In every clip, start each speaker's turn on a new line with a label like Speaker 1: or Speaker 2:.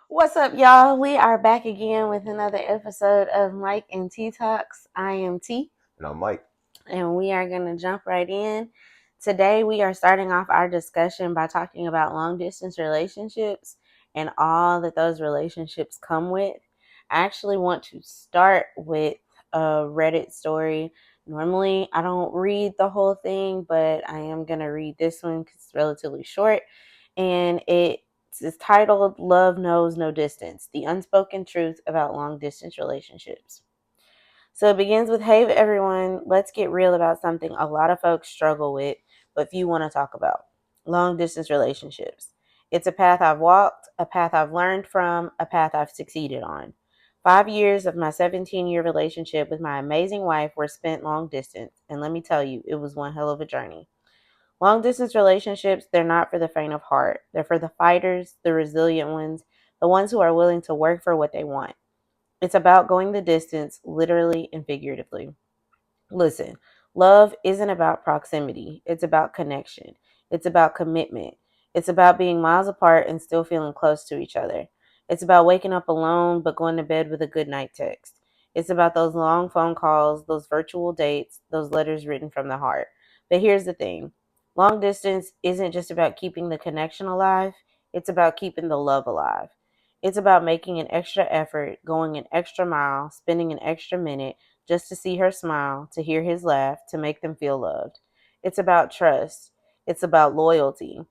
Speaker 1: What's up, y'all? We are back again with another episode of Mike and T Talks. I am T.
Speaker 2: And I'm Mike.
Speaker 1: And we are going to jump right in. Today, we are starting off our discussion by talking about long distance relationships and all that those relationships come with. I actually want to start with a Reddit story. Normally, I don't read the whole thing, but I am going to read this one because it's relatively short. And it's titled Love Knows No Distance, the unspoken truth about long distance relationships. So it begins with, hey everyone, let's get real about something a lot of folks struggle with, but few want to talk about. Long distance relationships. It's a path I've walked, a path I've learned from, a path I've succeeded on. 5 years of my 17-year relationship with my amazing wife were spent long distance, and let me tell you, it was one hell of a journey. Long distance relationships, they're not for the faint of heart. They're for the fighters, the resilient ones, the ones who are willing to work for what they want. It's about going the distance, literally and figuratively. Listen, love isn't about proximity. It's about connection. It's about commitment. It's about being miles apart and still feeling close to each other. It's about waking up alone but going to bed with a good night text. It's about those long phone calls, those virtual dates, those letters written from the heart. But here's the thing. Long distance isn't just about keeping the connection alive. It's about keeping the love alive. It's about making an extra effort, going an extra mile, spending an extra minute, just to see her smile, to hear his laugh, to make them feel loved. It's about trust. It's about loyalty.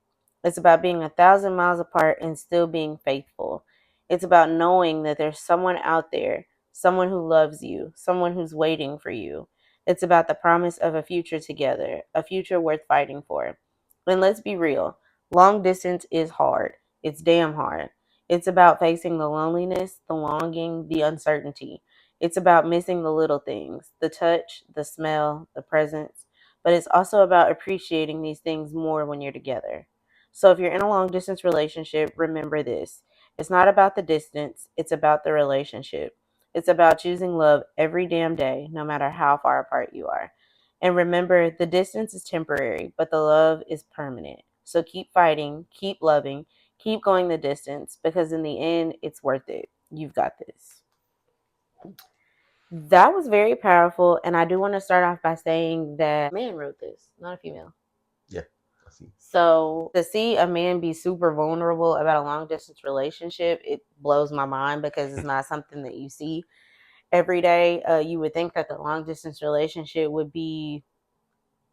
Speaker 1: It's about being 1,000 miles apart and still being faithful. It's about knowing that there's someone out there, someone who loves you, someone who's waiting for you. It's about the promise of a future together, a future worth fighting for. And let's be real, long distance is hard. It's damn hard. It's about facing the loneliness, the longing, the uncertainty. It's about missing the little things, the touch, the smell, the presence, but it's also about appreciating these things more when you're together. So if you're in a long distance relationship, remember this. It's not about the distance, it's about the relationship. It's about choosing love every damn day, no matter how far apart you are. And remember, the distance is temporary, but the love is permanent. So keep fighting, keep loving, keep going the distance, because in the end, it's worth it. You've got this. That was very powerful, and I do want to start off by saying that a man wrote this, not a female.
Speaker 2: Yeah, I see.
Speaker 1: So to see a man be super vulnerable about a long distance relationship, it blows my mind because it's not something that you see every day. You would think that the long distance relationship would be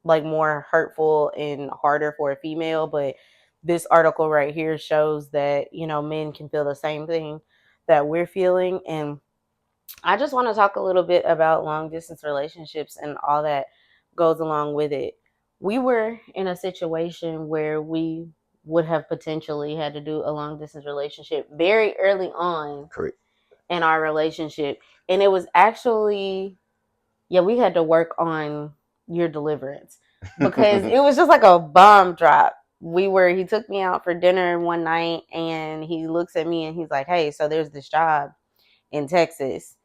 Speaker 1: like more hurtful and harder for a female, but this article right here shows that, men can feel the same thing that we're feeling. And I just want to talk a little bit about long distance relationships and all that goes along with it. We were in a situation where we would have potentially had to do a long distance relationship very early on
Speaker 2: Correct.
Speaker 1: in our relationship. And it was actually, yeah, we had to work on your deliverance because it was just like a bomb drop. He took me out for dinner one night and he looks at me and he's like, hey, so there's this job in Texas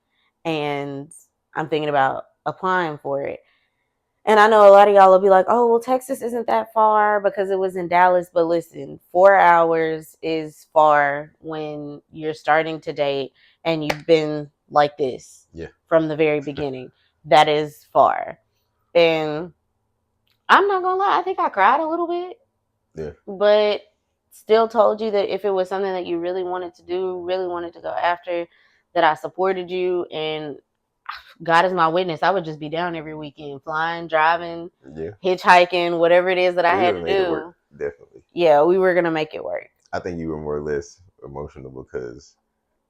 Speaker 1: and I'm thinking about applying for it. And I know a lot of y'all will be like, oh, well, Texas isn't that far because it was in Dallas. But listen, 4 hours is far when you're starting to date and you've been like this from the very beginning. That is far. And I'm not going to lie, I think I cried a little bit.
Speaker 2: Yeah.
Speaker 1: But still told you that if it was something that you really wanted to do, really wanted to go after, that I supported you, and God is my witness, I would just be down every weekend, flying, driving, hitchhiking, whatever it is that I had to do.
Speaker 2: Definitely.
Speaker 1: Yeah, we were going to make it work.
Speaker 2: I think you were more or less emotional because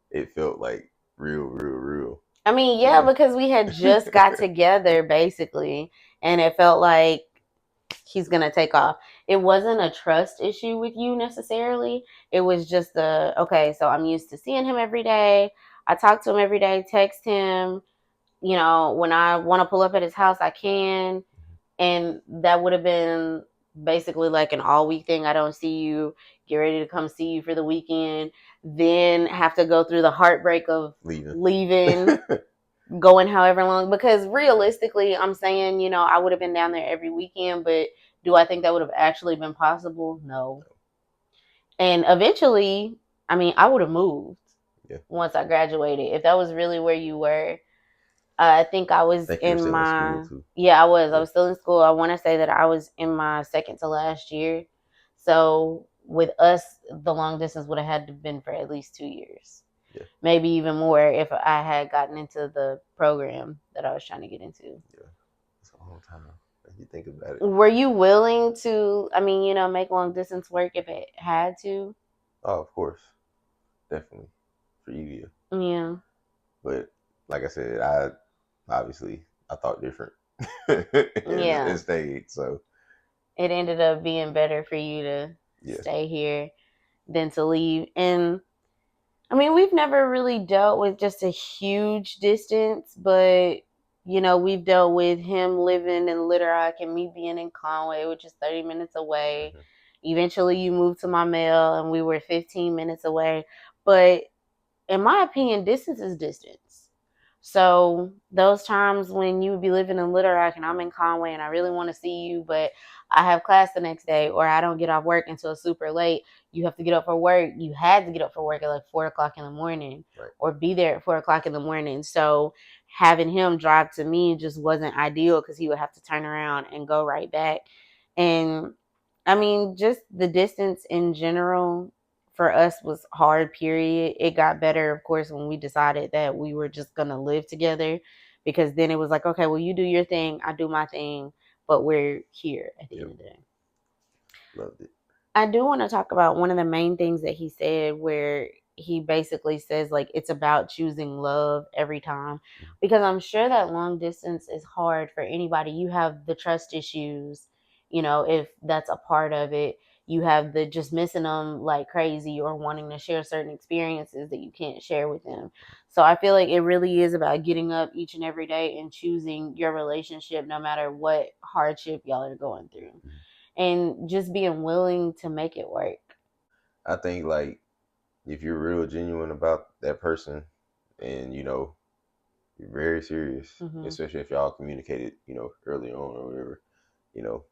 Speaker 2: it felt like real.
Speaker 1: I mean, yeah, because we had just got together, basically, and it felt like he's going to take off. It wasn't a trust issue with you necessarily. It was just okay, so I'm used to seeing him every day. I talk to him every day, text him. When I want to pull up at his house, I can. And that would have been basically like an all week thing. I don't see you, get ready to come see you for the weekend, then have to go through the heartbreak of leaving going however long, because realistically, I'm saying, I would have been down there every weekend, but do I think that would have actually been possible? No. And eventually, I mean, I would have moved
Speaker 2: Yeah.
Speaker 1: once I graduated. If that was really where you were, I think I
Speaker 2: I
Speaker 1: was
Speaker 2: think you were
Speaker 1: in
Speaker 2: still in school
Speaker 1: my,
Speaker 2: too.
Speaker 1: yeah, I was. I
Speaker 2: Yeah.
Speaker 1: was still in school. I want to say that I was in my second to last year. So with us, the long distance would have had to been for at least 2 years,
Speaker 2: Yeah.
Speaker 1: maybe even more if I had gotten into the program that I was trying to get into.
Speaker 2: Yeah. It's a long time. If you think about it.
Speaker 1: Were you willing to, I mean, make long distance work if it had to?
Speaker 2: Oh, of course. Definitely. For you, yeah.
Speaker 1: Yeah.
Speaker 2: But like I said, I thought different and
Speaker 1: Yeah.
Speaker 2: stayed. So
Speaker 1: It ended up being better for you to
Speaker 2: yeah.
Speaker 1: stay here than to leave. And I mean, we've never really dealt with just a huge distance, but we've dealt with him living in Little Rock and me being in Conway, which is 30 minutes away.
Speaker 2: Hmm.
Speaker 1: Eventually, you moved to my mail, and we were 15 minutes away. But in my opinion, distance is distance. So those times when you would be living in Little Rock and I'm in Conway and I really want to see you, but I have class the next day or I don't get off work until super late. You have to get up for work. You had to get up for work at like 4 o'clock in the morning
Speaker 2: Right.
Speaker 1: or be there at 4 o'clock in the morning. So having him drive to me just wasn't ideal because he would have to turn around and go right back. And I mean, just the distance in general for us was hard, period. It got better, of course, when we decided that we were just going to live together because then it was like, okay, well, you do your thing, I do my thing, but we're here at the
Speaker 2: Yep.
Speaker 1: end of the day.
Speaker 2: Loved it.
Speaker 1: I do want to talk about one of the main things that he said where he basically says like it's about choosing love every time
Speaker 2: Mhm.
Speaker 1: because I'm sure that long distance is hard for anybody. You have the trust issues, if that's a part of it. You have the just missing them like crazy or wanting to share certain experiences that you can't share with them. So I feel like it really is about getting up each and every day and choosing your relationship no matter what hardship y'all are going through
Speaker 2: Mhm.
Speaker 1: and just being willing to make it work.
Speaker 2: I think like if you're real genuine about that person and you're very serious,
Speaker 1: Hmm.
Speaker 2: especially if y'all communicated, early on or whatever, you know,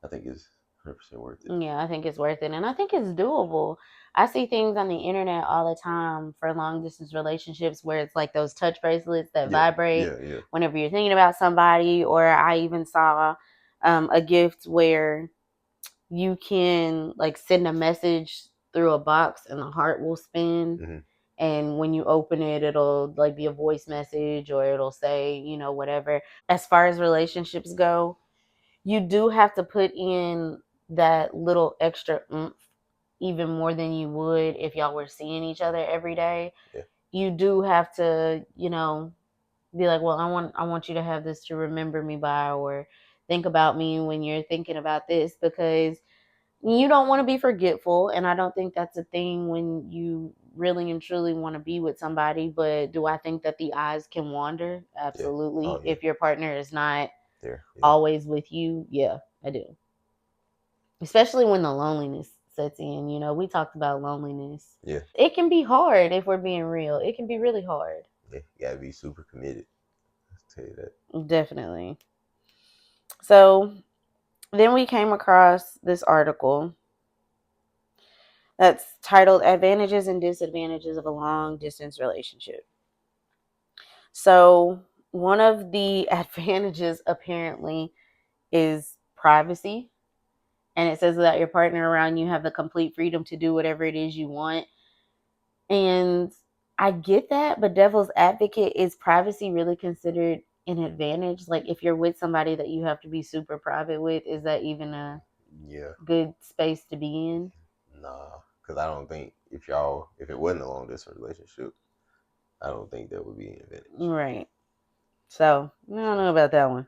Speaker 2: I think it's 100% worth it.
Speaker 1: Yeah, I think it's worth it. And I think it's doable. I see things on the internet all the time for long distance relationships where it's like those touch bracelets that
Speaker 2: Yeah,
Speaker 1: vibrate
Speaker 2: yeah, yeah,
Speaker 1: whenever you're thinking about somebody. Or I even saw a gift where you can like send a message through a box and the heart will spin.
Speaker 2: hmm,
Speaker 1: And when you open it, it'll like be a voice message or it'll say, whatever. As far as relationships go, you do have to put in that little extra oomph even more than you would if y'all were seeing each other every day.
Speaker 2: yeah,
Speaker 1: You do have to, be like, well, I want you to have this to remember me by or think about me when you're thinking about this because you don't want to be forgetful and I don't think that's a thing when you really and truly want to be with somebody. But do I think that the eyes can wander?
Speaker 2: yeah. Oh
Speaker 1: Absolutely.
Speaker 2: yeah,
Speaker 1: If your partner is not
Speaker 2: there, yeah,
Speaker 1: always with you, yeah, I do. Especially when the loneliness sets in. We talked about loneliness.
Speaker 2: yeah,
Speaker 1: It can be hard if we're being real. It can be really hard.
Speaker 2: yeah. You gotta be super committed. Let's tell you that.
Speaker 1: Definitely. So then we came across this article that's titled Advantages and Disadvantages of a Long Distance Relationship. So one of the advantages apparently is privacy. And it says that your partner around you have the complete freedom to do whatever it is you want. And I get that, but devil's advocate, is privacy really considered an advantage? Like if you're with somebody that you have to be super private with, is that even a
Speaker 2: Yeah,
Speaker 1: good space to be in?
Speaker 2: nah, because I don't think if it wasn't a long distance relationship, I don't think that would be an advantage.
Speaker 1: Right. So I don't
Speaker 2: So
Speaker 1: know about that one.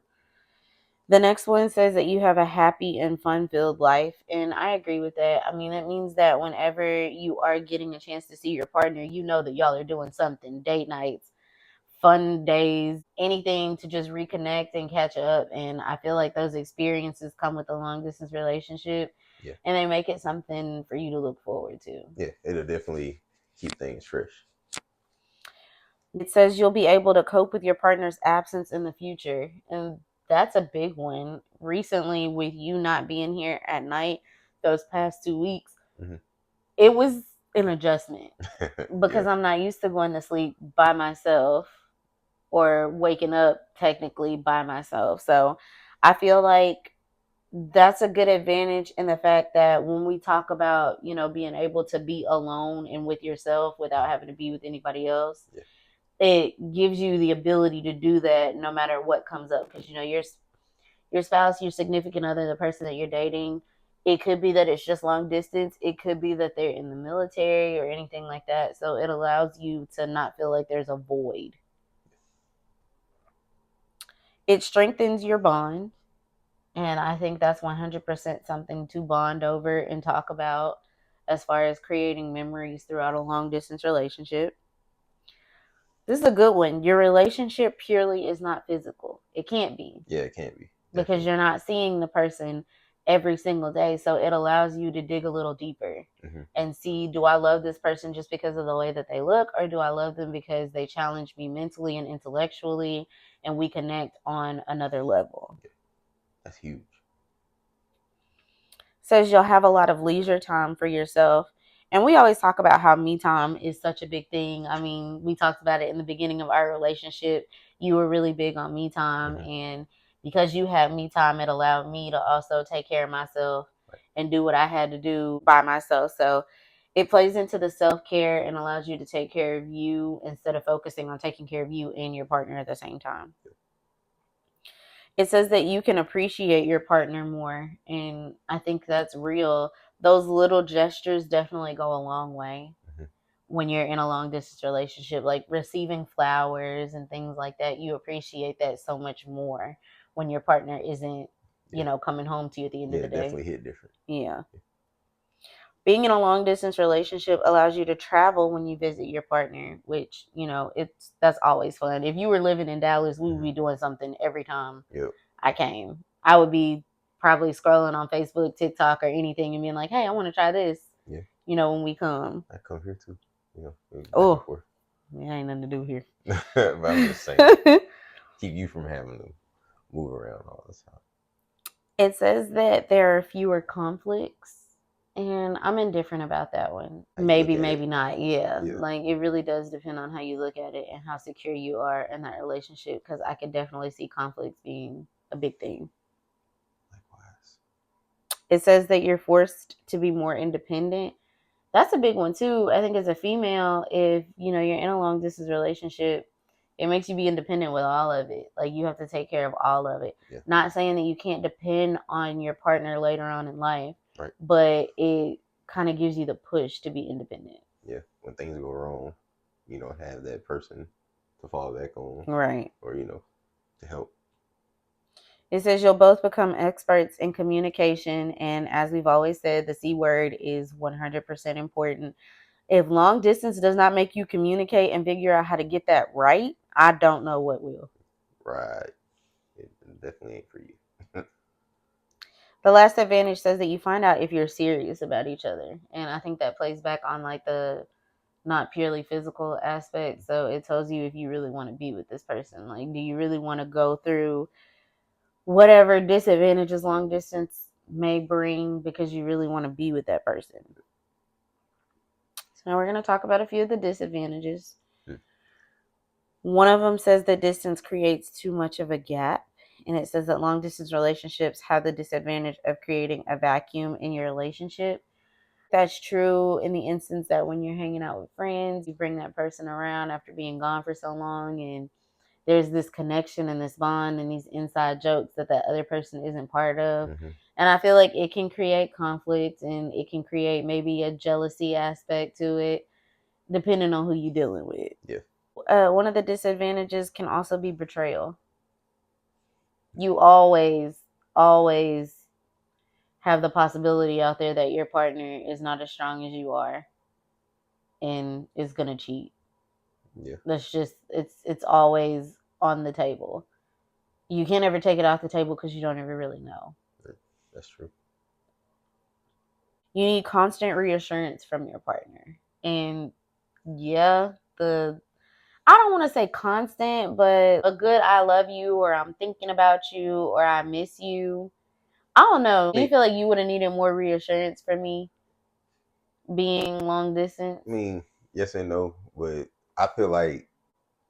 Speaker 1: The next one says that you have a happy and fun filled life. And I agree with that. I mean, it means that whenever you are getting a chance to see your partner, you know that y'all are doing something, date nights, fun days, anything to just reconnect and catch up. And I feel like those experiences come with a long distance relationship
Speaker 2: yeah,
Speaker 1: and they make it something for you to look forward to.
Speaker 2: yeah, it'll definitely keep things fresh.
Speaker 1: It says you'll be able to cope with your partner's absence in the future. And that's a big one. Recently, with you not being here at night, those past 2 weeks,
Speaker 2: Hmm.
Speaker 1: it was an adjustment
Speaker 2: Yeah.
Speaker 1: because I'm not used to going to sleep by myself or waking up technically by myself. So I feel like that's a good advantage in the fact that when we talk about, being able to be alone and with yourself without having to be with anybody else,
Speaker 2: Yeah.
Speaker 1: it gives you the ability to do that no matter what comes up. Because, your spouse, your significant other, the person that you're dating, it could be that it's just long distance. It could be that they're in the military or anything like that. So it allows you to not feel like there's a void. It strengthens your bond. And I think that's 100% something to bond over and talk about as far as creating memories throughout a long distance relationship. This is a good one. Your relationship purely is not physical. It can't be
Speaker 2: Yeah, it can't be.
Speaker 1: because
Speaker 2: Definitely.
Speaker 1: you're not seeing the person every single day. So it allows you to dig a little deeper
Speaker 2: Hmm.
Speaker 1: and see, do I love this person just because of the way that they look, or do I love them because they challenge me mentally and intellectually and we connect on another level?
Speaker 2: Yeah, that's huge.
Speaker 1: Says you'll have a lot of leisure time for yourself. And we always talk about how me time is such a big thing. I mean, we talked about it in the beginning of our relationship. You were really big on me time.
Speaker 2: Hmm.
Speaker 1: And because you had me time, it allowed me to also take care of myself
Speaker 2: Right.
Speaker 1: and do what I had to do by myself. So it plays into the self care and allows you to take care of you instead of focusing on taking care of you and your partner at the same time. It says that you can appreciate your partner more, and I think that's real. Those little gestures definitely go a long way
Speaker 2: Hmm.
Speaker 1: when you're in a long distance relationship, like receiving flowers and things like that. You appreciate that so much more when your partner isn't,
Speaker 2: Yeah.
Speaker 1: coming home to you at the end of
Speaker 2: Yeah,
Speaker 1: the
Speaker 2: it
Speaker 1: day.
Speaker 2: definitely hit different.
Speaker 1: Yeah. Being in a long distance relationship allows you to travel when you visit your partner, which, that's always fun. If you were living in Dallas, we would
Speaker 2: Hmm.
Speaker 1: be doing something every time
Speaker 2: Yep.
Speaker 1: I came. I would be probably scrolling on Facebook, TikTok, or anything and being like, hey, I want to try this,
Speaker 2: Yeah.
Speaker 1: when we come.
Speaker 2: I come here too. Back and
Speaker 1: Oh,
Speaker 2: forth.
Speaker 1: it ain't nothing to do here.
Speaker 2: But I'm just saying, keep you from having to move around all the time.
Speaker 1: It says that there are fewer conflicts. And I'm indifferent about that one.
Speaker 2: How you look
Speaker 1: Maybe,
Speaker 2: at it.
Speaker 1: maybe not. Yeah.
Speaker 2: Yeah.
Speaker 1: Like, it really does depend on how you look at it and how secure you are in that relationship. Because I could definitely see conflicts being a big thing.
Speaker 2: Likewise.
Speaker 1: It says that you're forced to be more independent. That's a big one too. I think as a female, if you're in a long distance relationship, it makes you be independent with all of it. Like you have to take care of all of it.
Speaker 2: Yeah.
Speaker 1: Not saying that you can't depend on your partner later on in life,
Speaker 2: Right.
Speaker 1: but it kind of gives you the push to be independent.
Speaker 2: Yeah. When things go wrong, have that person to fall back on,
Speaker 1: Right.
Speaker 2: or to help.
Speaker 1: It says you'll both become experts in communication. And as we've always said, the C word is 100% important. If long distance does not make you communicate and figure out how to get that right, I don't know what will.
Speaker 2: Right. It definitely ain't for you.
Speaker 1: The last advantage says that you find out if you're serious about each other. And I think that plays back on like the not purely physical aspect. So it tells you if you really want to be with this person. Like, do you really want to go through whatever disadvantages long distance may bring because you really want to be with that person? So now we're going to talk about a few of the disadvantages.
Speaker 2: Mm.
Speaker 1: One of them says that distance creates too much of a gap. And it says that long distance relationships have the disadvantage of creating a vacuum in your relationship. That's true in the instance that when you're hanging out with friends, you bring that person around after being gone for so long, and there's this connection and this bond and these inside jokes that that other person isn't part of.
Speaker 2: Hmm.
Speaker 1: And I feel like it can create conflict and it can create maybe a jealousy aspect to it, depending on who you're dealing with.
Speaker 2: Yeah.
Speaker 1: One of the disadvantages can also be betrayal. You always have the possibility out there that your partner is not as strong as you are and is gonna cheat.
Speaker 2: Yeah.
Speaker 1: That's just it's always on the table. You can't ever take it off the table because you don't ever really know.
Speaker 2: That's true.
Speaker 1: You need constant reassurance from your partner. And yeah, the I don't want to say constant, but a good I love you or I'm thinking about you or I miss you. I don't know. Do you
Speaker 2: Wait.
Speaker 1: feel like you would have needed more reassurance from me? being long distance?
Speaker 2: I mean, yes and no, but I feel like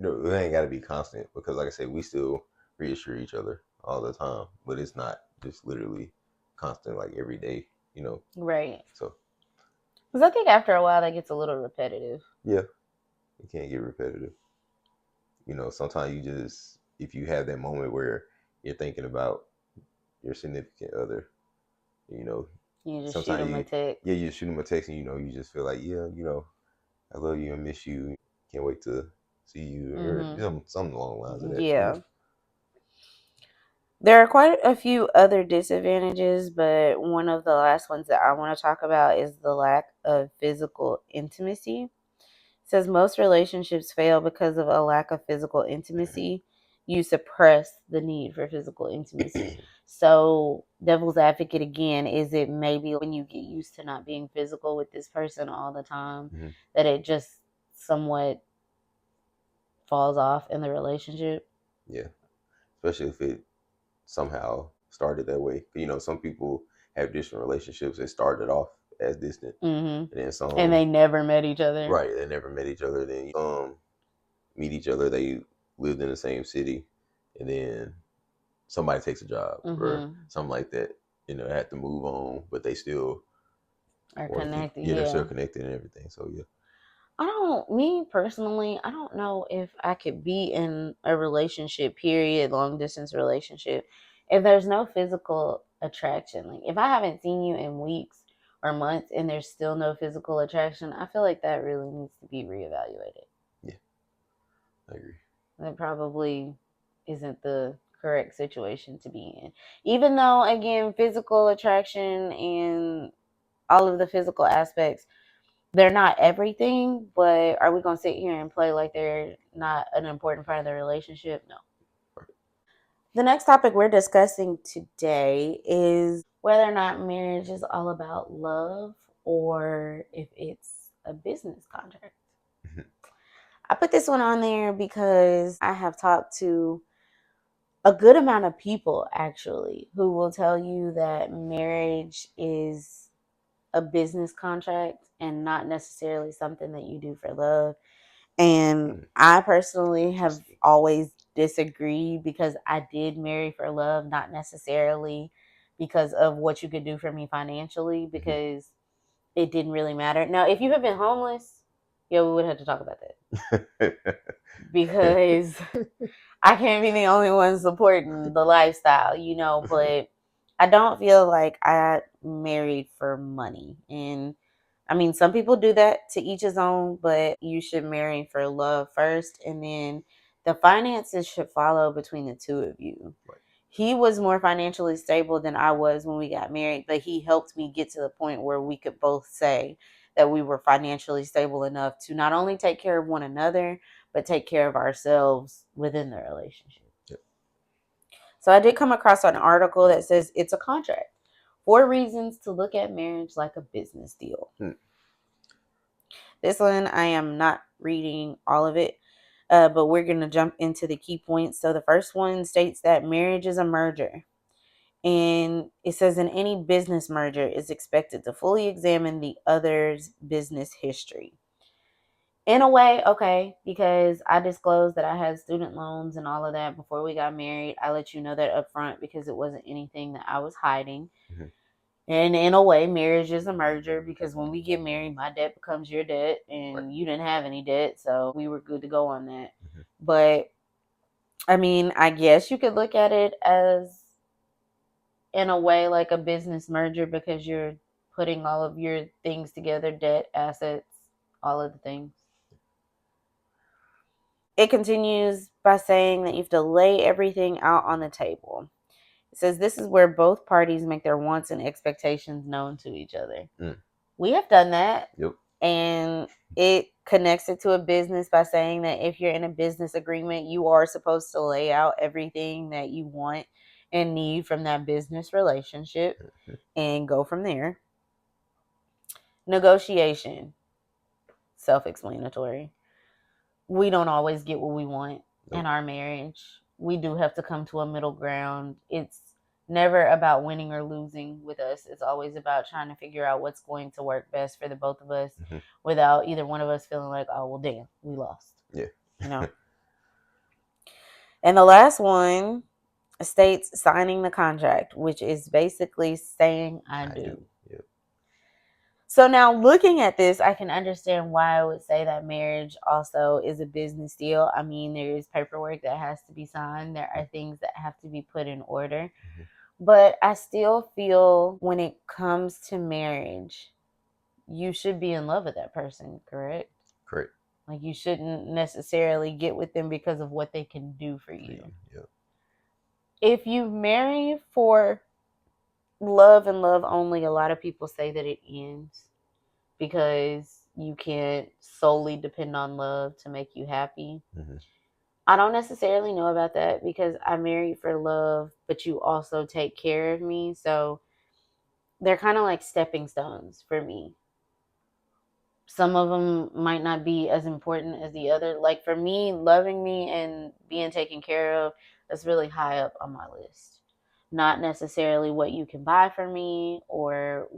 Speaker 2: it ain't got to be constant because, like I said, we still reassure each other all the time, but it's not just literally constant like every day, you know.
Speaker 1: Right.
Speaker 2: So
Speaker 1: Because I think after a while that gets a little repetitive.
Speaker 2: yeah, it can't get repetitive. Sometimes you just if you have that moment where you're thinking about your significant other, you know,
Speaker 1: You just shoot
Speaker 2: sometimes
Speaker 1: them a
Speaker 2: you
Speaker 1: text.
Speaker 2: yeah you shoot them a text and you just feel like yeah I love you and miss you, can't wait to see you or
Speaker 1: Mm-hmm.
Speaker 2: something along the lines of that.
Speaker 1: Yeah. There are quite a few other disadvantages, but one of the last ones that I want to talk about is the lack of physical intimacy. It says most relationships fail because of a lack of physical intimacy. You suppress the need for physical intimacy. So, devil's advocate again, is it maybe when you get used to not being physical with this person all the time
Speaker 2: Mm-hmm.
Speaker 1: that it just somewhat falls off in the relationship?
Speaker 2: Yeah, especially if it somehow started that way. Some people have distant relationships that started off as distant,
Speaker 1: Mm-hmm.
Speaker 2: and then
Speaker 1: And
Speaker 2: some
Speaker 1: they never met each other.
Speaker 2: right they never met each other. Then meet each other. They lived in the same city, and then somebody takes a job or
Speaker 1: Mm-hmm.
Speaker 2: something like that. They have to move on, but they still
Speaker 1: Are
Speaker 2: want to keep.
Speaker 1: connected,
Speaker 2: Yeah, they're still
Speaker 1: yeah.
Speaker 2: connected and everything. So yeah.
Speaker 1: Me personally, I don't know if I could be in a relationship, period, long distance relationship, if there's no physical attraction. Like, if I haven't seen you in weeks or months and there's still no physical attraction, I feel like that really needs to be reevaluated.
Speaker 2: Yeah, I agree.
Speaker 1: That probably isn't the correct situation to be in. Even though, again, physical attraction and all of the physical aspects, they're not everything, but are we going to sit here and play like they're not an important part of the relationship? No. The next topic we're discussing today is whether or not marriage is all about love or if it's a business contract. I put this one on there because I have talked to a good amount of people actually who will tell you that marriage is a business contract and not necessarily something that you do for love. And I personally have
Speaker 2: Interesting.
Speaker 1: always disagreed because I did marry for love, not necessarily because of what you could do for me financially,
Speaker 2: Mm-hmm.
Speaker 1: because it didn't really matter. Now, if you have been homeless, yeah, we would have to talk about that because I can't be the only one supporting the lifestyle, but I don't feel like I married for money. And I mean, some people do that, to each his own, but you should marry for love first, and then the finances should follow between the two of you.
Speaker 2: Right.
Speaker 1: He was more financially stable than I was when we got married, but he helped me get to the point where we could both say that we were financially stable enough to not only take care of one another, but take care of ourselves within the relationship.
Speaker 2: Yep.
Speaker 1: So I did come across an article that says it's a contract. 4 reasons to look at marriage like a business deal.
Speaker 2: Hmm.
Speaker 1: This one, I am not reading all of it, but we're going to jump into the key points. So the first one states that marriage is a merger. And it says in any business merger is expected to fully examine the other's business history. In a way, okay, because I disclosed that I had student loans and all of that before we got married. I let you know that up front because it wasn't anything that I was hiding.
Speaker 2: Mm-hmm.
Speaker 1: And in a way, marriage is a merger because when we get married, my debt becomes your debt
Speaker 2: Right.
Speaker 1: and you didn't have any debt. So we were good to go on that.
Speaker 2: Mm-hmm.
Speaker 1: But I mean, I guess you could look at it as, in a way, like a business merger because you're putting all of your things together, debt, assets, all of the things. It continues by saying that you have to lay everything out on the table. It says this is where both parties make their wants and expectations known to each other.
Speaker 2: Mm.
Speaker 1: We have done that.
Speaker 2: Yep.
Speaker 1: And it connects it to a business by saying that if you're in a business agreement, you are supposed to lay out everything that you want and need from that business relationship
Speaker 2: Mm-hmm.
Speaker 1: and go from there. Negotiation, self explanatory. We don't always get what we want in
Speaker 2: Nope.
Speaker 1: our marriage. We do have to come to a middle ground. It's never about winning or losing with us. It's always about trying to figure out what's going to work best for the both of us without either one of us feeling like, oh, well, damn, we lost.
Speaker 2: Yeah.
Speaker 1: You know? And the last one states signing the contract, which is basically saying I
Speaker 2: I do.
Speaker 1: do.
Speaker 2: Yeah.
Speaker 1: So now looking at this, I can understand why I would say that marriage also is a business deal. I mean, there is paperwork that has to be signed. There are things that have to be put in order. But I still feel when it comes to marriage, you should be in love with that person, correct?
Speaker 2: Correct.
Speaker 1: Like you shouldn't necessarily get with them because of what they can do for
Speaker 2: For
Speaker 1: you.
Speaker 2: you. Yeah.
Speaker 1: If you marry for love and love only, a lot of people say that it ends because you can't solely depend on love to make you happy. I don't necessarily know about that because I married for love, but you also take care of me. So they're kind of like stepping stones for me. Some of them might not be as important as the other. Like for me, loving me and being taken care of, that's really high up on my list. Not necessarily what you can buy for me or,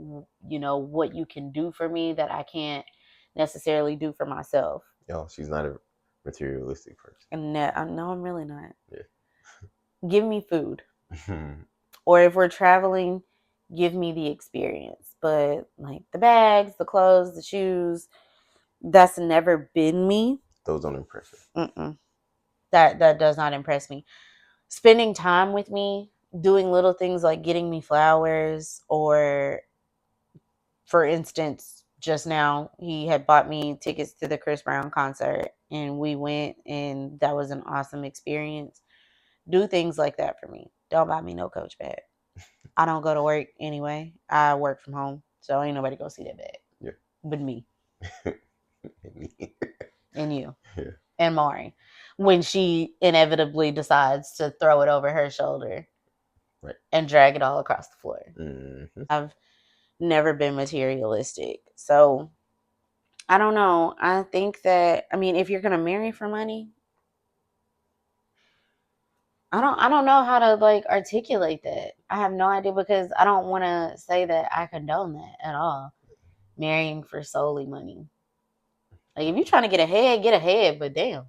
Speaker 1: you know, what you can do for me that I can't necessarily do for myself.
Speaker 2: Yo, she's not a materialistic person.
Speaker 1: And that, I know I'm really not.
Speaker 2: Yeah.
Speaker 1: Give me food. Or if we're traveling, give me the experience. But like the bags, the clothes, the shoes, that's never been me.
Speaker 2: Those don't impress her.
Speaker 1: Mm-mm. That does not impress me. Spending time with me, doing little things like getting me flowers, or for instance, just now he had bought me tickets to the Chris Brown concert, and we went, and that was an awesome experience. Do things like that for me. Don't buy me no Coach bag. I don't go to work anyway. I work from home, so ain't nobody go see that bag.
Speaker 2: Yeah.
Speaker 1: But me and you
Speaker 2: Yeah.
Speaker 1: and Mari, when she inevitably decides to throw it over her shoulder and drag it all across the floor. I've never been materialistic, so I don't know. I think that, I mean, if you're gonna marry for money, I don't know how to like articulate that. I have no idea because I don't want to say that I condone that at all. Marrying for solely money. Like if you're trying to get ahead, but damn.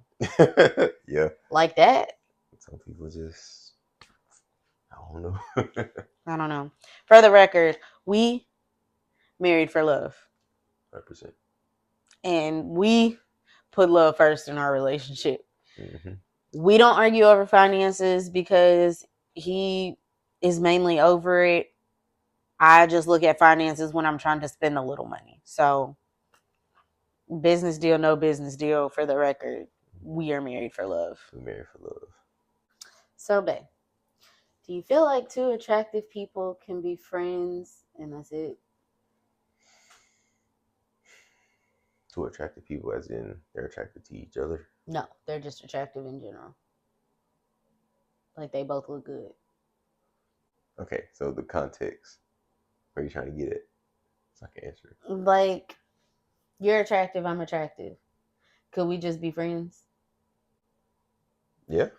Speaker 2: Yeah.
Speaker 1: Like that.
Speaker 2: Some people just, I don't know.
Speaker 1: I don't know. For the record, we married for love.
Speaker 2: 100%.
Speaker 1: And we put love first in our relationship. We don't argue over finances because he is mainly over it. I just look at finances when I'm trying to spend a little money. So, business deal, no business deal. For the record, we are married for love.
Speaker 2: We're married for love.
Speaker 1: So, babe, do you feel like two attractive people can be friends and that's it?
Speaker 2: Two attractive people, as in they're attracted to each other?
Speaker 1: No, they're just attractive in general. Like they both look good.
Speaker 2: Okay, so the context. Where are you trying to get it? So I can answer it.
Speaker 1: Like, you're attractive, I'm attractive. Could we just be friends?
Speaker 2: Yeah.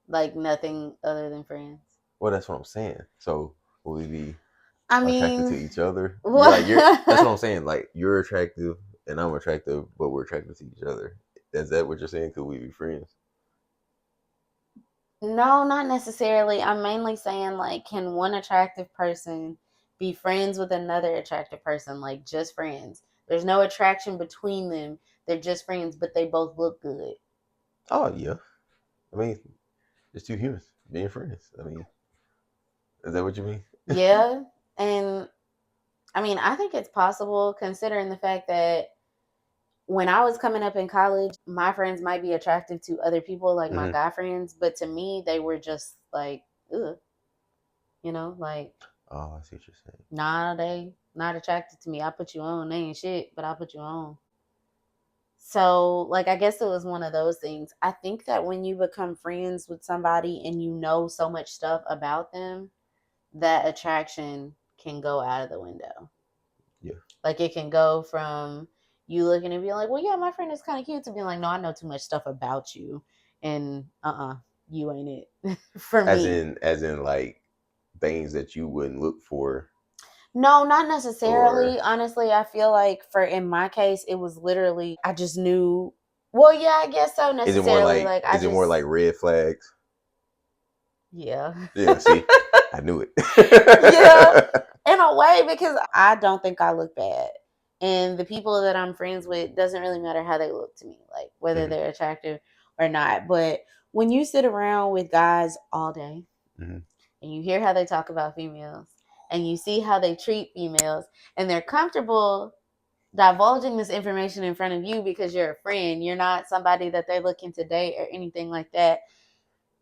Speaker 1: Like nothing other than friends.
Speaker 2: Well, that's what I'm saying. So will we be attracted to
Speaker 1: I
Speaker 2: each other?
Speaker 1: what?
Speaker 2: That's what I'm saying. Like you're attractive and I'm attractive, but we're attracted to each other. Is that what you're saying? Could we be friends?
Speaker 1: No, not necessarily. I'm mainly saying, like, can one attractive person be friends with another attractive person? Like, just friends. There's no attraction between them. They're just friends, but they both look good.
Speaker 2: Oh yeah. I mean, it's two humans being friends. I mean, is that what you mean?
Speaker 1: Yeah. And I mean, I think it's possible considering the fact that when I was coming up in college, my friends might be attractive to other people, like my guy friends, but to me, they were just like, ugh, you know, like,
Speaker 2: Oh, I see what you're saying.
Speaker 1: nah, they not attracted to me. I put you on. They ain't shit, but I put you on. So, like, I guess it was one of those things. I think that when you become friends with somebody and you know so much stuff about them, that attraction can go out of the window.
Speaker 2: Yeah.
Speaker 1: Like, it can go from you looking and being like, well, yeah, my friend is kind of cute, to being like, no, I know too much stuff about you. And you ain't it for
Speaker 2: As
Speaker 1: me.
Speaker 2: in like things that you wouldn't look for.
Speaker 1: No, not necessarily.
Speaker 2: Or
Speaker 1: Honestly, I feel like in my case, it was literally I just knew. Well, yeah, I guess so. Necessarily, like I
Speaker 2: is it more
Speaker 1: just
Speaker 2: like red flags?
Speaker 1: yeah,
Speaker 2: Yeah, see, I knew it.
Speaker 1: yeah, in a way because I don't think I look bad, and the people that I'm friends with doesn't really matter how they look to me, like whether
Speaker 2: Mm-hmm.
Speaker 1: they're attractive or not. But when you sit around with guys all day
Speaker 2: Mm-hmm.
Speaker 1: and you hear how they talk about females and you see how they treat females and they're comfortable divulging this information in front of you because you're a friend, you're not somebody that they're looking to date or anything like that,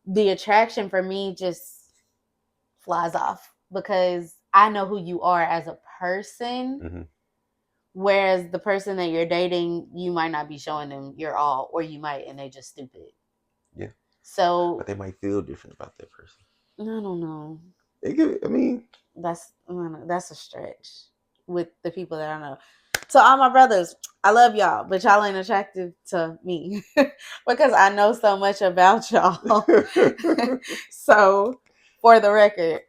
Speaker 1: the attraction for me just flies off because I know who you are as a person.
Speaker 2: Mm-hmm.
Speaker 1: Whereas the person that you're dating, you might not be showing them your all, or you might, and they just stupid.
Speaker 2: Yeah, but
Speaker 1: So
Speaker 2: they might feel different about that person.
Speaker 1: I don't know.
Speaker 2: They could, I mean,
Speaker 1: That's a stretch with the people that I know. So all my brothers, I love y'all, but y'all ain't attractive to me because I know so much about y'all. So for the record,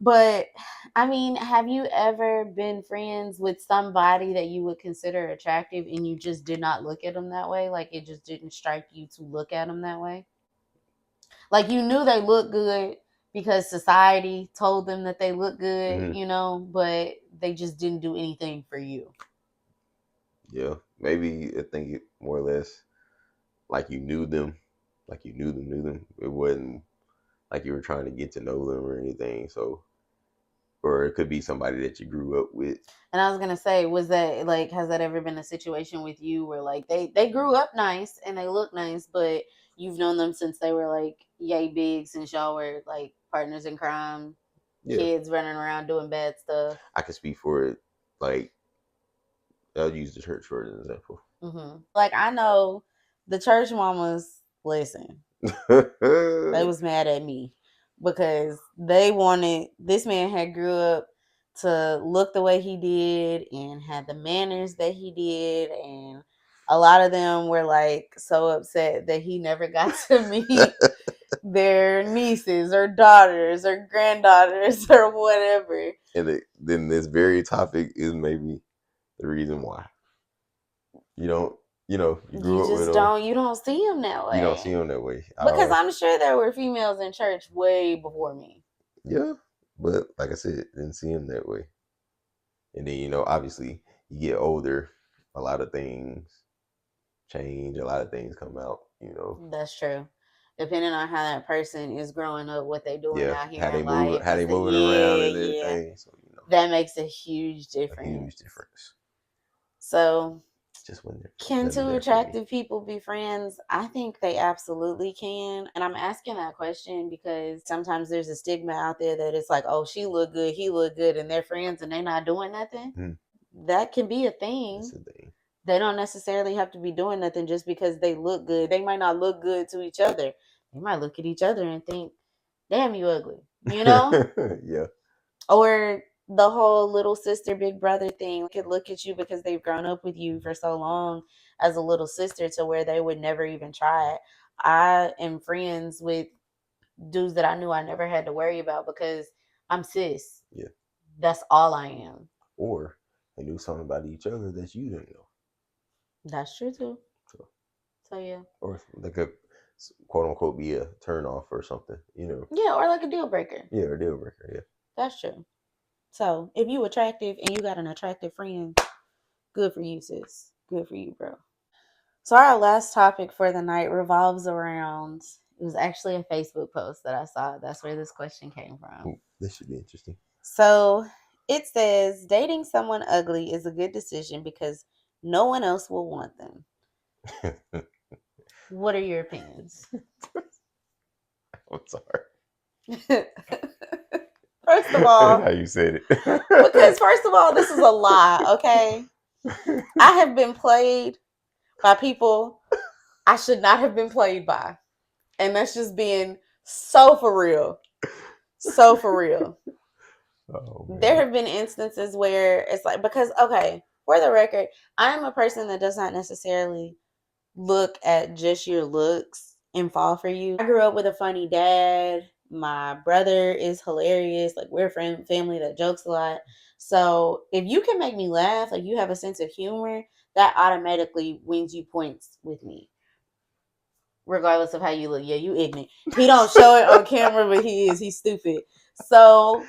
Speaker 1: but I mean, have you ever been friends with somebody that you would consider attractive and you just did not look at them that way? Like it just didn't strike you to look at them that way? Like you knew they looked good because society told them that they look good,
Speaker 2: mm-hmm.
Speaker 1: but they just didn't do anything for you.
Speaker 2: Yeah, maybe I think it more or less like you knew them, like you knew them. It wasn't like you were trying to get to know them or anything. So, or it could be somebody that you grew up with.
Speaker 1: And I was gonna say, was that like, has that ever been a situation with you where like they grew up nice and they look nice, but you've known them since they were like yay big, since y'all were like partners in crime,
Speaker 2: Yeah,
Speaker 1: kids running around doing bad stuff.
Speaker 2: I can speak for it. Like I'll use the church for an example.
Speaker 1: Like I know the church mamas. Listen, they was mad at me because they wanted this man had grew up to look the way he did and had the manners that he did, and a lot of them were like so upset that he never got to meet their nieces or daughters or granddaughters or whatever.
Speaker 2: And then this very topic is maybe the reason why you don't, you
Speaker 1: You
Speaker 2: grew up with
Speaker 1: just
Speaker 2: them.
Speaker 1: don't see him that
Speaker 2: You don't see
Speaker 1: way
Speaker 2: them that way.
Speaker 1: because I'm sure there were females in church way before me.
Speaker 2: Yeah, but like I said, didn't see him that way. And then obviously you get older, a lot of things change, a lot of things come out.
Speaker 1: That's true. Depending on how that person is growing up, what they doing
Speaker 2: Yeah,
Speaker 1: out here in life,
Speaker 2: how they moving around
Speaker 1: yeah,
Speaker 2: and
Speaker 1: yeah,
Speaker 2: everything. So
Speaker 1: that makes a huge
Speaker 2: a huge
Speaker 1: difference.
Speaker 2: difference.
Speaker 1: So,
Speaker 2: Just when there's
Speaker 1: can
Speaker 2: none of
Speaker 1: two
Speaker 2: that for me.
Speaker 1: attractive people be friends? I think they absolutely can. And I'm asking that question because sometimes there's a stigma out there that it's like, oh, she look good, he look good, and they're friends and they're not doing nothing. That can be a thing.
Speaker 2: That's the thing.
Speaker 1: They don't necessarily have to be doing nothing just because they look good. They might not look good to each other. They might look at each other and think, damn, you ugly,
Speaker 2: Yeah.
Speaker 1: Or the whole little sister, big brother thing. Could look at you because they've grown up with you for so long as a little sister to where they would never even try it. I am friends with dudes that I knew I never had to worry about because I'm sis.
Speaker 2: Yeah.
Speaker 1: That's all I am.
Speaker 2: Or they knew something about each other that you didn't know.
Speaker 1: That's true too.
Speaker 2: So,
Speaker 1: So yeah.
Speaker 2: or they could quote unquote be a turn off or something.
Speaker 1: Yeah, or like a deal breaker.
Speaker 2: Yeah, a deal breaker. Yeah.
Speaker 1: That's true. So if you attractive and you got an attractive friend, good for you, sis. Good for you, bro. So our last topic for the night revolves around, it was actually a Facebook post that I saw. That's where this question came from.
Speaker 2: Ooh, this should be interesting.
Speaker 1: So it says dating someone ugly is a good decision because no one else will want them. What are your opinions?
Speaker 2: I'm sorry.
Speaker 1: First of all,
Speaker 2: how you said it.
Speaker 1: because first of all, this is a lie, okay? I have been played by people I should not have been played by. And that's just being so for real. So for real.
Speaker 2: Oh,
Speaker 1: There have been instances where it's like, because, okay, for the record, I'm a person that does not necessarily look at just your looks and fall for you. I grew up with a funny dad. My brother is hilarious. Like, we're a family that jokes a lot. So if you can make me laugh, like you have a sense of humor, that automatically wins you points with me, regardless of how you look. Yeah, you ignorant. He don't show it on camera, but he's stupid. So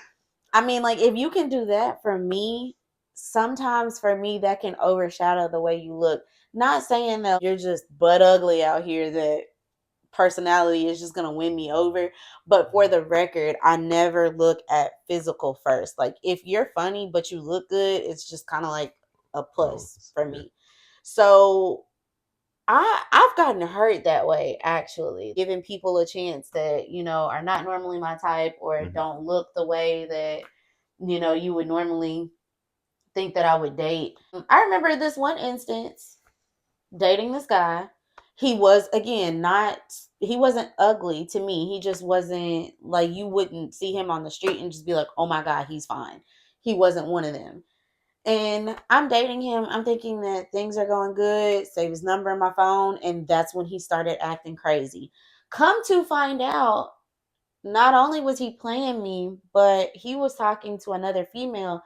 Speaker 1: I mean, like, if you can do that for me, sometimes for me that can overshadow the way you look. Not saying that you're just butt ugly out here, that personality is just gonna win me over. But for the record, I never look at physical first. Like, if you're funny but you look good, it's just kind of like a plus
Speaker 2: Bonus.
Speaker 1: for
Speaker 2: Yeah.
Speaker 1: me. So I've gotten hurt that way, actually, giving people a chance that, are not normally my type or
Speaker 2: Mm-hmm.
Speaker 1: don't look the way that, you would normally think that I would date. I remember this one instance dating this guy. He was, again, not, he wasn't ugly to me. He just wasn't like, you wouldn't see him on the street and just be like, oh my God, he's fine. He wasn't one of them. And I'm dating him. I'm thinking that things are going good. Save his number in my phone. And that's when he started acting crazy. Come to find out, not only was he playing me, but he was talking to another female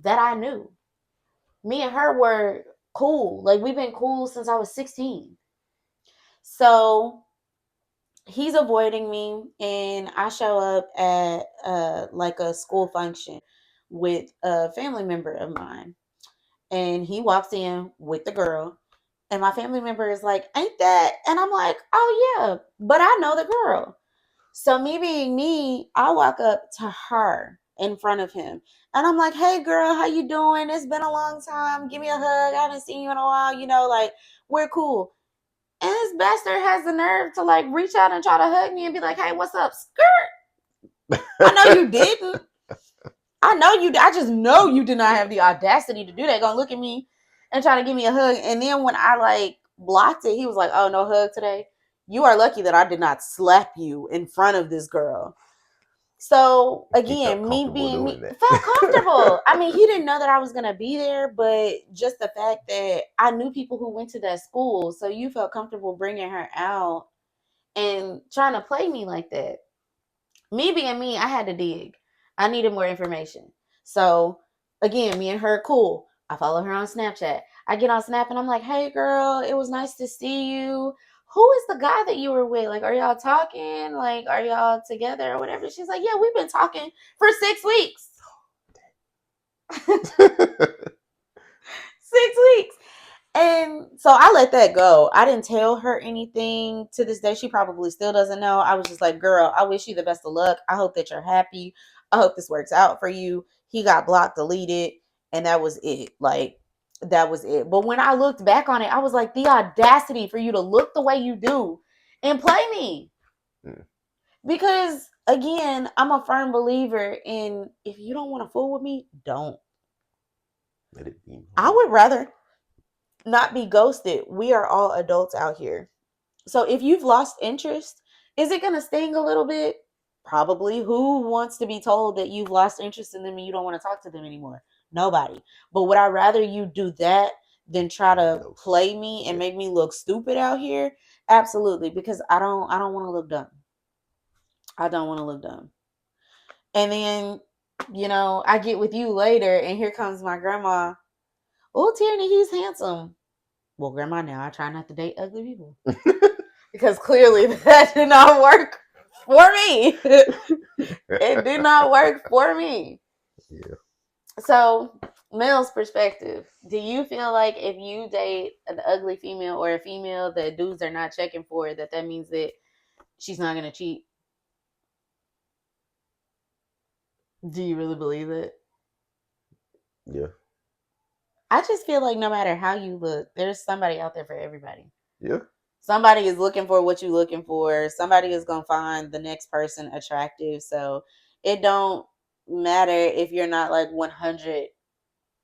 Speaker 1: that I knew. Me and her were cool. Like, we've been cool since I was 16. So he's avoiding me, and I show up at like a school function with a family member of mine. And he walks in with the girl. And my family member is like, ain't that? And I'm like, oh, yeah, but I know the girl. So, me being me, I walk up to her in front of him. And I'm like, hey, girl, how you doing? It's been a long time. Give me a hug. I haven't seen you in a while. Like, we're cool. And this bastard has the nerve to, like, reach out and try to hug me and be like, hey, what's up, skirt? I know you didn't. I know you. I just know you did not have the audacity to do that. Gonna look at me and try to give me a hug. And then when I, like, blocked it, he was like, "Oh, no hug today. You are lucky that I did not slap you in front of this girl." So
Speaker 2: He felt
Speaker 1: again, me
Speaker 2: comfortable
Speaker 1: being me
Speaker 2: doing that.
Speaker 1: felt comfortable. I mean, he didn't know that I was gonna be there, but just the fact that I knew people who went to that school, so you felt comfortable bringing her out and trying to play me like that. Me being me, I had to dig. I needed more information. So again, me and her cool. I follow her on Snapchat. I get on Snap and I'm like, hey girl, it was nice to see you. Who is the guy that you were with? Like, are y'all talking? Like, are y'all together or whatever? She's like, yeah, we've been talking for 6 weeks. 6 weeks. And so I let that go. I didn't tell her anything. To this day, she probably still doesn't know. I was just like, girl, I wish you the best of luck. I hope that you're happy. I hope this works out for you. He got blocked, deleted, and that was it. Like, that was it. But when I looked back on it, I was like, the audacity for you to look the way you do and play me.
Speaker 2: Mm.
Speaker 1: Because, again, I'm a firm believer in, if you don't want to fool with me, don't.
Speaker 2: Let it be.
Speaker 1: I would rather not be ghosted. We are all adults out here. So if you've lost interest, is it going to sting a little bit? Probably. Who wants to be told that you've lost interest in them and you don't want to talk to them anymore? Nobody. But would I rather you do that than try to
Speaker 2: Ghost.
Speaker 1: play me and
Speaker 2: Yeah.
Speaker 1: make me look stupid out here? Absolutely, because I don't want to look dumb. I don't want to look dumb. And then, I get with you later and here comes my grandma. Oh, Tierney, he's handsome. Well, grandma, now I try not to date ugly people. Because clearly that did not work for me. It did not work for me.
Speaker 2: Yeah.
Speaker 1: So, male's perspective, do you feel like if you date an ugly female or a female that dudes are not checking for, that means that she's not going to cheat? Do you really believe it?
Speaker 2: Yeah.
Speaker 1: I just feel like no matter how you look, there's somebody out there for everybody.
Speaker 2: Yeah.
Speaker 1: Somebody is looking for what you're looking for. Somebody is going to find the next person attractive. So it don't matter if you're not like 100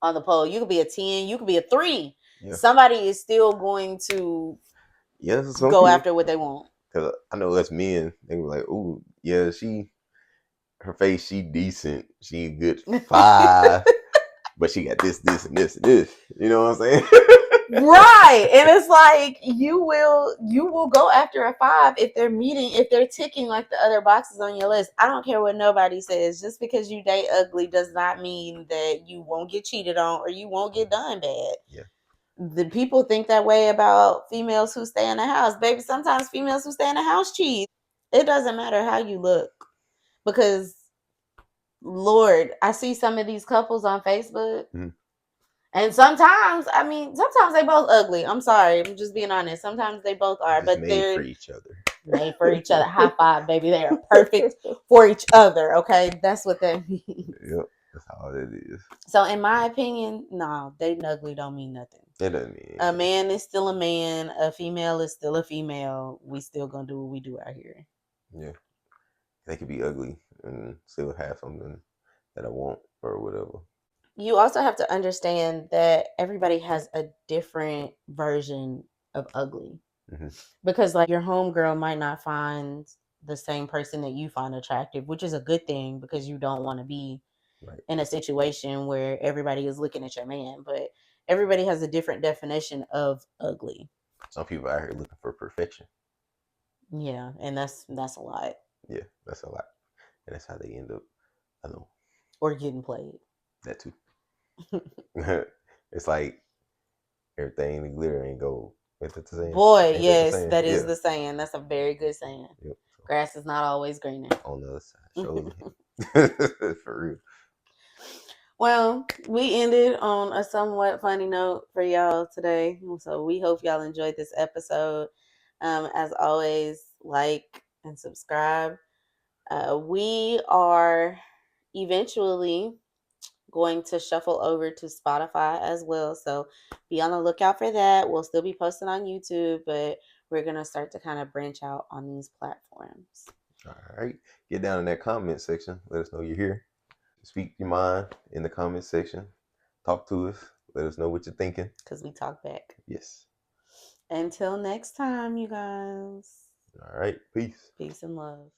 Speaker 1: on the pole. You could be a 10, you could be a 3.
Speaker 2: Yeah.
Speaker 1: Somebody is still going to
Speaker 2: Yeah. So some
Speaker 1: go
Speaker 2: people,
Speaker 1: after what they want.
Speaker 2: because I know us men, they were like, "Ooh, yeah, her face, she decent, she a good 5, but she got this, and this, and this." You know what I'm saying?
Speaker 1: Right. And it's like you will go after a 5 if they're ticking like the other boxes on your list. I don't care what nobody says. Just because you date ugly does not mean that you won't get cheated on or you won't get done bad.
Speaker 2: Yeah.
Speaker 1: The people think that way about females who stay in the house. Baby, sometimes females who stay in the house cheat. It doesn't matter how you look. Because Lord, I see some of these couples on Facebook.
Speaker 2: Mm-hmm.
Speaker 1: And sometimes they both ugly. I'm sorry. I'm just being honest. Sometimes they both are,
Speaker 2: Just
Speaker 1: but
Speaker 2: made for
Speaker 1: they're
Speaker 2: each other.
Speaker 1: made for each other. High five, baby. They are perfect for each other. Okay. That's what that means.
Speaker 2: Yep. That's all it is.
Speaker 1: So in my opinion, no, dating ugly don't mean nothing.
Speaker 2: It doesn't mean
Speaker 1: A
Speaker 2: anything.
Speaker 1: man is still a man. A female is still a female. We still gonna do what we do out here.
Speaker 2: Yeah. They could be ugly and still have something that I want or whatever.
Speaker 1: You also have to understand that everybody has a different version of ugly.
Speaker 2: Mm-hmm.
Speaker 1: Because like your homegirl might not find the same person that you find attractive, which is a good thing because you don't want to be
Speaker 2: Right.
Speaker 1: in a situation where everybody is looking at your man. But everybody has a different definition of ugly.
Speaker 2: Some people out here looking for perfection.
Speaker 1: Yeah, and that's a lot.
Speaker 2: Yeah, that's a lot. And that's how they end up alone.
Speaker 1: Or getting played.
Speaker 2: That too. It's like everything in glitter ain't gold. Ain't that the saying?
Speaker 1: Boy,
Speaker 2: Ain't that the
Speaker 1: yes,
Speaker 2: saying?
Speaker 1: that is
Speaker 2: Yeah.
Speaker 1: the saying. That's a very good saying.
Speaker 2: Yep.
Speaker 1: Grass is not always greener.
Speaker 2: On the other side, show him. For real.
Speaker 1: Well, we ended on a somewhat funny note for y'all today. So we hope y'all enjoyed this episode. As always, like and subscribe. We are eventually going to shuffle over to Spotify as well. So be on the lookout for that. We'll still be posting on YouTube, but we're going to start to kind of branch out on these platforms.
Speaker 2: All right. Get down in that comment section. Let us know you're here. Speak your mind in the comment section. Talk to us. Let us know what you're thinking.
Speaker 1: Because we talk back.
Speaker 2: Yes.
Speaker 1: Until next time, you guys.
Speaker 2: All right. Peace.
Speaker 1: Peace and love.